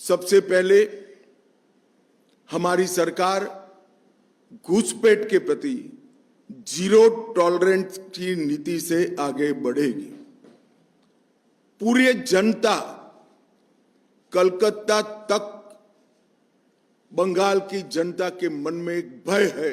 सबसे पहले हमारी सरकार घुसपैठ के प्रति जीरो टॉलरेंस की नीति से आगे बढ़ेगी। पूरी जनता कलकत्ता तक बंगाल की जनता के मन में एक भय है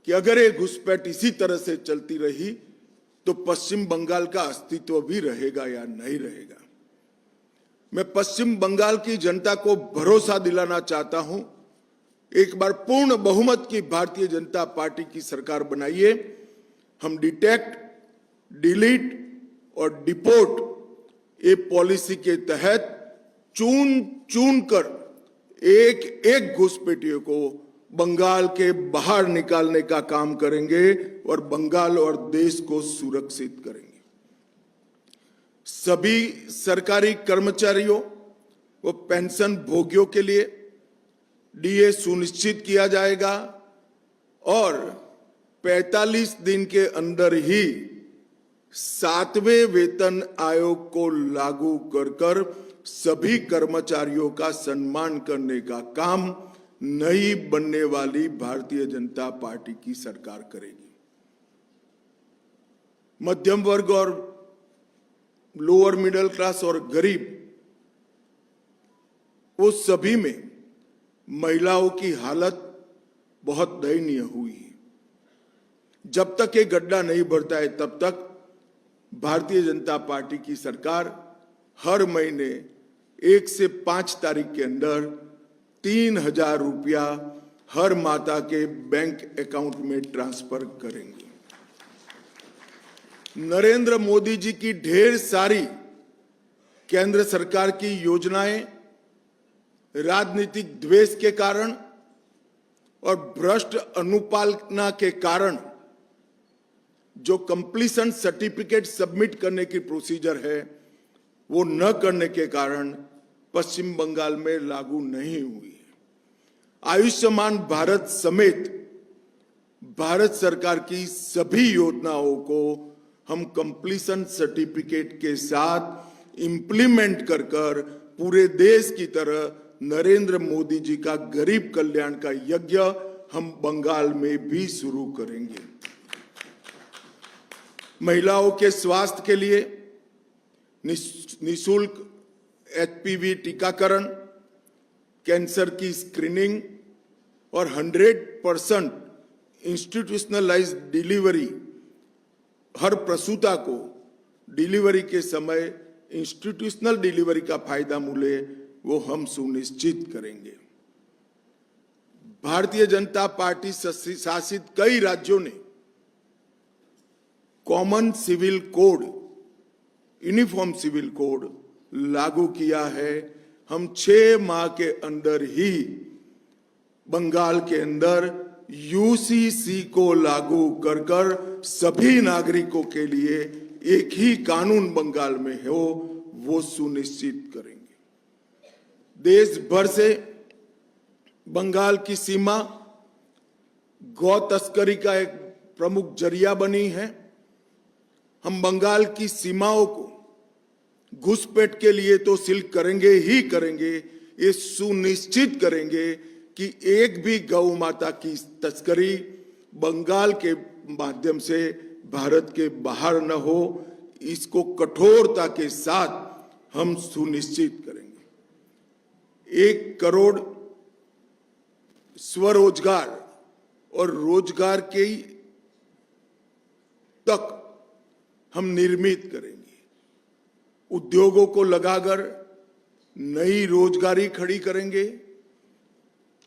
कि अगर ये घुसपैठ इसी तरह से चलती रही तो पश्चिम बंगाल का अस्तित्व भी रहेगा या नहीं रहेगा। मैं पश्चिम बंगाल की जनता को भरोसा दिलाना चाहता हूं, एक बार पूर्ण बहुमत की भारतीय जनता पार्टी की सरकार बनाइए। हम डिटेक्ट, डिलीट और डिपोर्ट ये पॉलिसी के तहत चुन चुन कर एक एक घुसपैठियों को बंगाल के बाहर निकालने का काम करेंगे और बंगाल और देश को सुरक्षित करेंगे। सभी सरकारी कर्मचारियों व पेंशन भोगियों के लिए डीए सुनिश्चित किया जाएगा और 45 दिन के अंदर ही 7वें वेतन आयोग को लागू कर सभी कर्मचारियों का सम्मान करने का काम नई बनने वाली भारतीय जनता पार्टी की सरकार करेगी। मध्यम वर्ग और लोअर मिडिल क्लास और गरीब, वो सभी में महिलाओं की हालत बहुत दयनीय हुई है। जब तक ये गड्ढा नहीं भरता है तब तक भारतीय जनता पार्टी की सरकार हर महीने 1 से 5 तारीख के अंदर 3,000 रुपया हर माता के बैंक अकाउंट में ट्रांसफर करेंगे। नरेंद्र मोदी जी की ढेर सारी केंद्र सरकार की योजनाएं राजनीतिक द्वेष के कारण और भ्रष्ट अनुपालना के कारण जो कंप्लीशन सर्टिफिकेट सबमिट करने की प्रोसीजर है वो न करने के कारण पश्चिम बंगाल में लागू नहीं हुई है। आयुष्मान भारत समेत भारत सरकार की सभी योजनाओं को हम कंप्लीशन सर्टिफिकेट के साथ इंप्लीमेंट कर पूरे देश की तरह नरेंद्र मोदी जी का गरीब कल्याण का यज्ञ हम बंगाल में भी शुरू करेंगे। महिलाओं के स्वास्थ्य के लिए निःशुल्क एचपीवी टीकाकरण, कैंसर की स्क्रीनिंग और 100% इंस्टीट्यूशनलाइज्ड डिलीवरी, हर प्रसूता को डिलीवरी के समय इंस्टीट्यूशनल डिलीवरी का फायदा मिले वो हम सुनिश्चित करेंगे। भारतीय जनता पार्टी शासित कई राज्यों ने common civil code, uniform civil code लागू किया है। हम 6 माह के अंदर ही बंगाल के अंदर यूसीसी को लागू कर सभी नागरिकों के लिए एक ही कानून बंगाल में हो वो सुनिश्चित करेंगे। देश भर से बंगाल की सीमा गौ तस्करी का एक प्रमुख जरिया बनी है। हम बंगाल की सीमाओं को घुसपैठ के लिए तो सील करेंगे ही करेंगे, ये सुनिश्चित करेंगे कि एक भी गौ माता की तस्करी बंगाल के माध्यम से भारत के बाहर न हो। इसको कठोरता के साथ हम सुनिश्चित करेंगे। 1 करोड़ स्वरोजगार और रोजगार के तक हम निर्मित करेंगे। उद्योगों को लगाकर नई रोजगारी खड़ी करेंगे,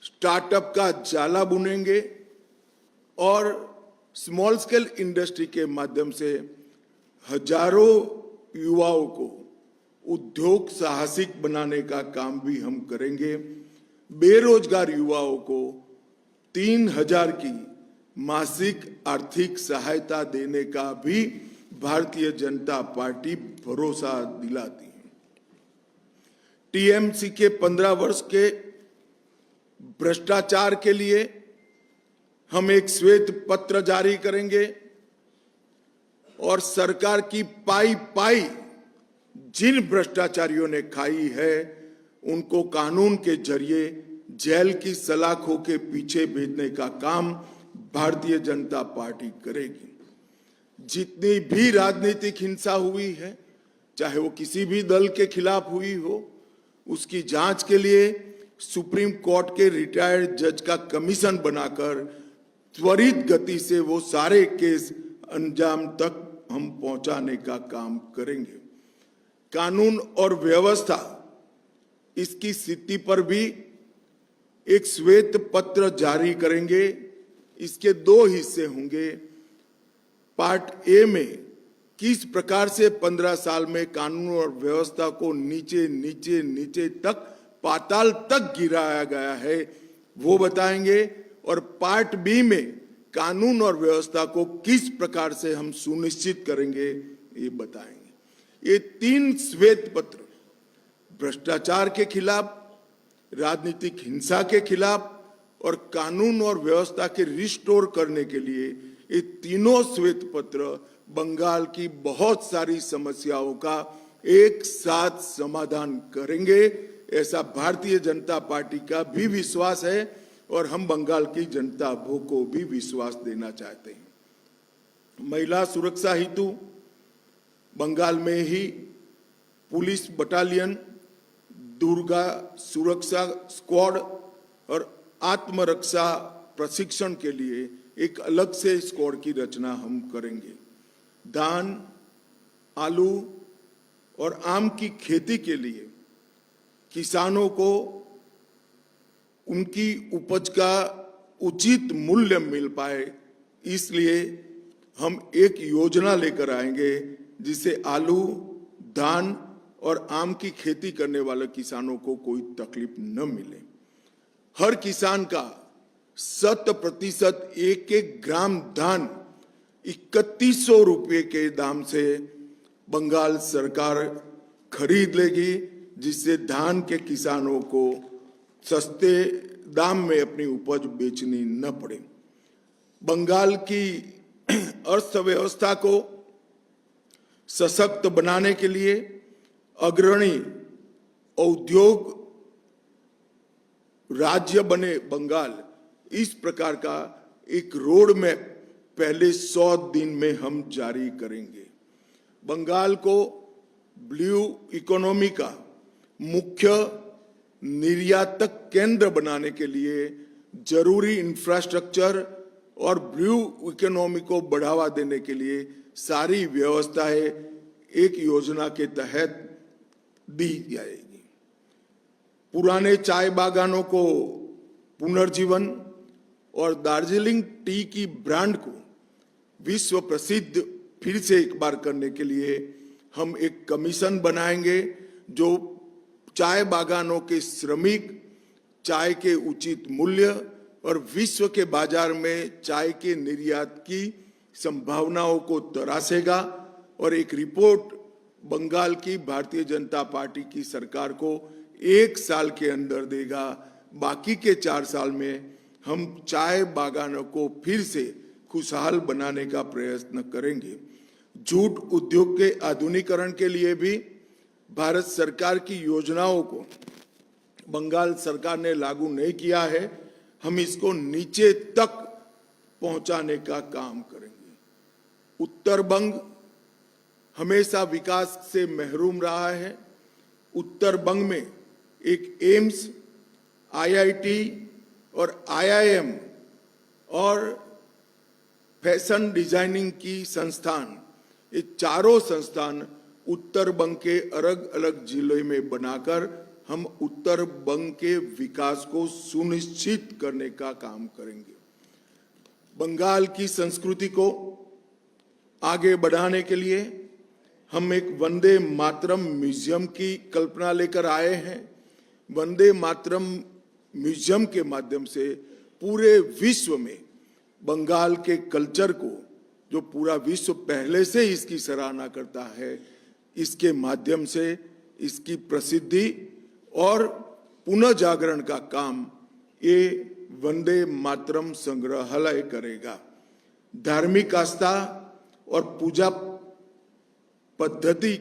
स्टार्टअप का जाला बुनेंगे और स्मॉल स्केल इंडस्ट्री के माध्यम से हजारों युवाओं को उद्योग साहसिक बनाने का काम भी हम करेंगे। बेरोजगार युवाओं को 3,000 की मासिक आर्थिक सहायता देने का भी भारतीय जनता पार्टी भरोसा दिलाती है। टीएमसी के 15 वर्ष के भ्रष्टाचार के लिए हम एक श्वेत पत्र जारी करेंगे और सरकार की पाई जिन भ्रष्टाचारियों ने खाई है उनको कानून के जरिए जेल की सलाखों के पीछे भेजने का काम भारतीय जनता पार्टी करेगी। जितनी भी राजनीतिक हिंसा हुई है, चाहे वो किसी भी दल के खिलाफ हुई हो, उसकी जांच के लिए सुप्रीम कोर्ट के रिटायर्ड जज का कमीशन बनाकर त्वरित गति से वो सारे केस अंजाम तक हम पहुंचाने का काम करेंगे। कानून और व्यवस्था, इसकी स्थिति पर भी एक श्वेत पत्र जारी करेंगे। इसके 2 हिस्से होंगे। पार्ट ए में किस प्रकार से 15 साल में कानून और व्यवस्था को नीचे नीचे नीचे तक, पाताल तक गिराया गया है, वो बताएंगे। और पार्ट बी में कानून और व्यवस्था को किस प्रकार से हम सुनिश्चित करेंगे, ये बताएंगे। ये 3 श्वेत पत्र भ्रष्टाचार के खिलाफ, राजनीतिक हिंसा के खिलाफ और कानून और व्यवस्था के रिस्टोर करने के लिए, ये तीनों श्वेत पत्र बंगाल की बहुत सारी समस्याओं का एक साथ समाधान करेंगे। ऐसा भारतीय जनता पार्टी का भी विश्वास है और हम बंगाल की जनता को भी विश्वास देना चाहते हैं। महिला सुरक्षा हेतु बंगाल में ही पुलिस बटालियन, दुर्गा सुरक्षा स्क्वाड और आत्मरक्षा प्रशिक्षण के लिए एक अलग से स्क्वाड की रचना हम करेंगे। धान, आलू और आम की खेती के लिए किसानों को उनकी उपज का उचित मूल्य मिल पाए, इसलिए हम एक योजना लेकर आएंगे जिससे आलू, धान और आम की खेती करने वाले किसानों को कोई तकलीफ न मिले। हर किसान का 100% एक ग्राम धान 3100 रुपये के दाम से बंगाल सरकार खरीद लेगी, जिससे धान के किसानों को सस्ते दाम में अपनी उपज बेचनी न पड़े। बंगाल की अर्थव्यवस्था को सशक्त बनाने के लिए अग्रणी औद्योग राज्य बने बंगाल, इस प्रकार का एक रोड मैप पहले 100 दिन में हम जारी करेंगे। बंगाल को ब्लू इकोनॉमी का मुख्य निर्यातक केंद्र बनाने के लिए जरूरी इंफ्रास्ट्रक्चर और ब्लू इकोनॉमी को बढ़ावा देने के लिए सारी व्यवस्थाएं एक योजना के तहत दी जाएगी। पुराने चाय बागानों को पुनर्जीवन और दार्जिलिंग टी की ब्रांड को विश्व प्रसिद्ध फिर से एक बार करने के लिए हम एक कमीशन बनाएंगे जो चाय बागानों के श्रमिक, चाय के उचित मूल्य और विश्व के बाजार में चाय के निर्यात की संभावनाओं को तरासेगा और एक रिपोर्ट बंगाल की भारतीय जनता पार्टी की सरकार को 1 साल के अंदर देगा। बाकी के 4 साल में हम चाय बागानों को फिर से खुशहाल बनाने का प्रयत्न करेंगे। जूट उद्योग के आधुनिकीकरण के लिए भी भारत सरकार की योजनाओं को बंगाल सरकार ने लागू नहीं किया है, हम इसको नीचे तक पहुंचाने का काम करेंगे। उत्तर बंग हमेशा विकास से महरूम रहा है। उत्तर बंग में एक एम्स, आईआईटी और आईआईएम और फैशन डिजाइनिंग की संस्थान, ये चारों संस्थान उत्तर बंग के अलग अलग जिलों में बनाकर हम उत्तर बंग के विकास को सुनिश्चित करने का काम करेंगे। बंगाल की संस्कृति को आगे बढ़ाने के लिए हम एक वंदे मातरम म्यूजियम की कल्पना लेकर आए हैं। वंदे मातरम म्यूजियम के माध्यम से पूरे विश्व में बंगाल के कल्चर को, जो पूरा विश्व पहले से इसकी सराहना करता है, इसके माध्यम से इसकी प्रसिद्धि और पुनः जागरण का काम ये वंदे मातरम संग्रहालय करेगा। धार्मिक आस्था और पूजा पद्धति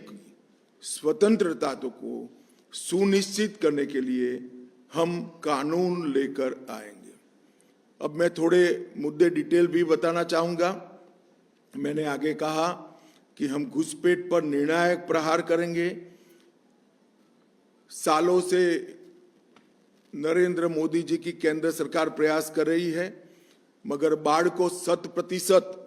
स्वतंत्रता को सुनिश्चित करने के लिए हम कानून लेकर आएंगे। अब मैं थोड़े मुद्दे डिटेल भी बताना चाहूंगा। मैंने आगे कहा कि हम घुसपैठ पर निर्णायक प्रहार करेंगे। सालों से नरेंद्र मोदी जी की केंद्र सरकार प्रयास कर रही है, मगर बाढ़ को 100%